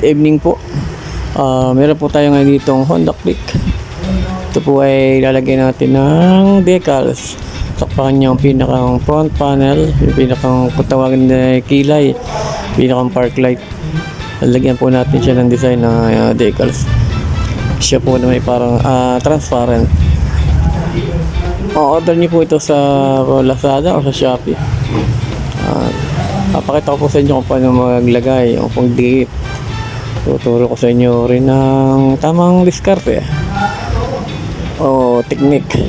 evening po. Meron po tayo ngayon ditong Honda Click. Ito po ay lalagyan natin ng decals sa kanyang pinakang front panel, yung pinakang kutawagin na kilay, pinakang park light. Lalagyan po natin siya ng design na decals. Siya po na may parang transparent. Order niyo po ito sa Lazada o sa Shopee. Papakita ko po sa inyo kung paano maglagay o kung di. Tuturo ko sa inyo rin ng tamang diskarte o technique.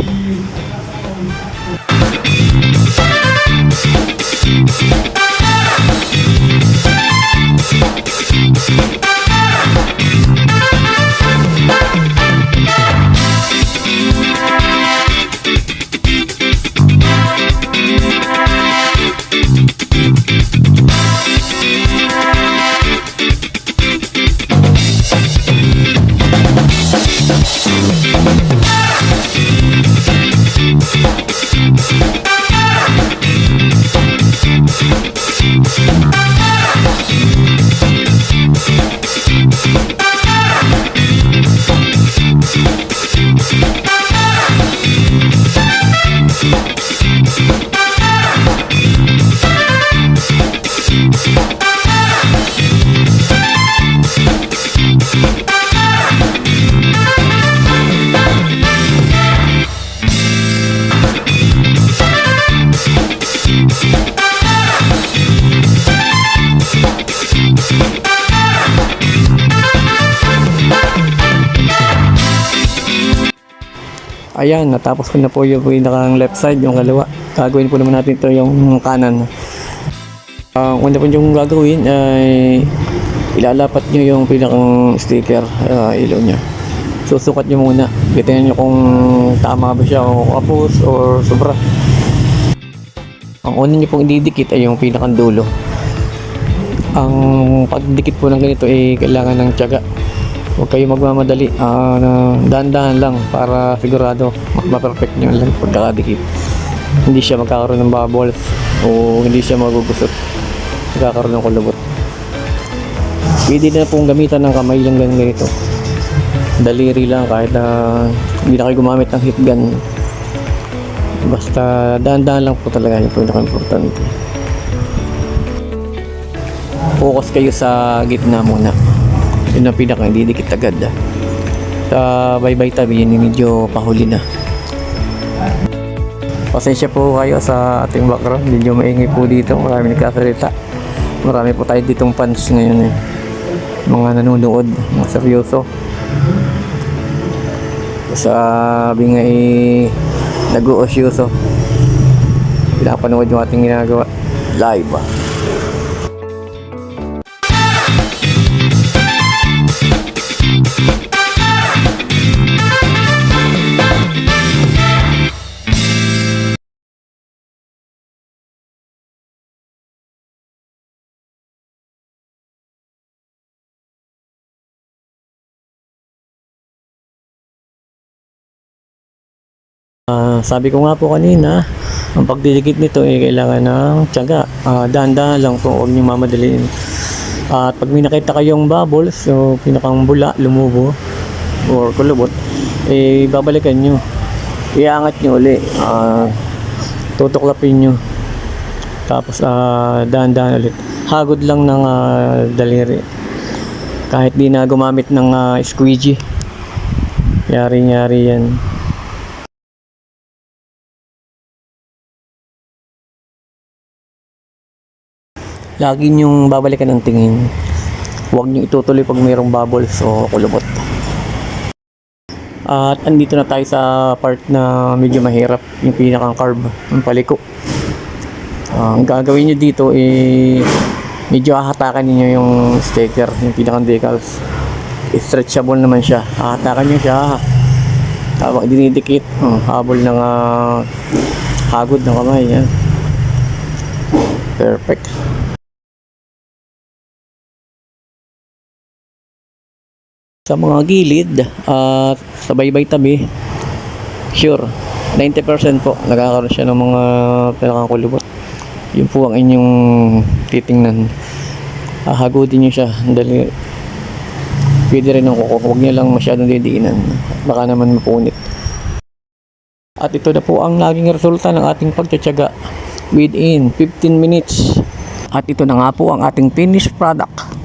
Ayan, natapos ko na po yung pinakang left side, yung kaliwa. Gagawin po naman natin ito yung kanan. Una po yung gagawin ay ilalapat nyo yung pinakang sticker, ilaw nyo. Susukat nyo muna. Tingnan nyo kung tama ba siya o kapos or sobra. Ang una nyo pong ididikit ay yung pinakang dulo. Ang pagdikit po ng ganito ay kailangan ng tiyaga. Huwag kayo magmamadali, dahan-dahan lang para sigurado ma-perfect nyo lang pagkakadikit. Hindi siya magkakaroon ng bubbles o hindi siya magugusot, magkakaroon ng kulubot. Pwede na pong gamitan ng kamay lang ganito, daliri lang, kahit hindi na kayo gumamit ng heat gun. Basta dahan-dahan lang po talaga, yung pinaka-importante. Focus kayo sa gitna muna. Yun ang pinaka didikit agad. Sa bye-bye tabi, yun medyo pahuli na. Pasensya po kayo sa ating background, medyo maingay po dito, marami nagkasalita. Marami po tayo ditong fans ngayon mga nanonood, mga seryoso. Sabi nga nag-uosyoso, pinapanood yung ating ginagawa live. Sabi ko nga po kanina, ang pagdidikit nito ay kailangan ng tiyaga. Dahan-dahan lang po, huwag niyong mamadaliin. At pag may nakita kayong bubbles, so pinakang bula, lumubo or kulubot, babalikan nyo, iangat nyo uli, tutuklapin nyo, tapos dahan-dahan ulit, hagod lang ng daliri, kahit di na gumamit ng squeegee. Yari-yari yan. Lagi nyong babalikan ng tingin. Huwag nyo itutuloy pag mayroong bubbles o kulubot. At andito na tayo sa part na medyo mahirap, yung pinakang carb, yung paliko. Ang gagawin nyo dito medyo hahatakan niyo yung sticker, yung pinakang decals. Stretchable naman siya. Hahatakan nyo siya. Tapos dinidikit. Habol ng hagod ng kamay. Yan. Perfect. Sa mga gilid at sa baybay tabi, sure 90% po nagkakaroon siya ng mga pinakakulubot. Yun po ang inyong titingnan. Hagutin nyo siya dali Pwede rin ang kuko. Huwag niya lang masyadong didiinan. Baka naman mapunit. At ito na po ang naging resulta ng ating pagtsatsaga within 15 minutes. At ito na nga po ang ating finished product.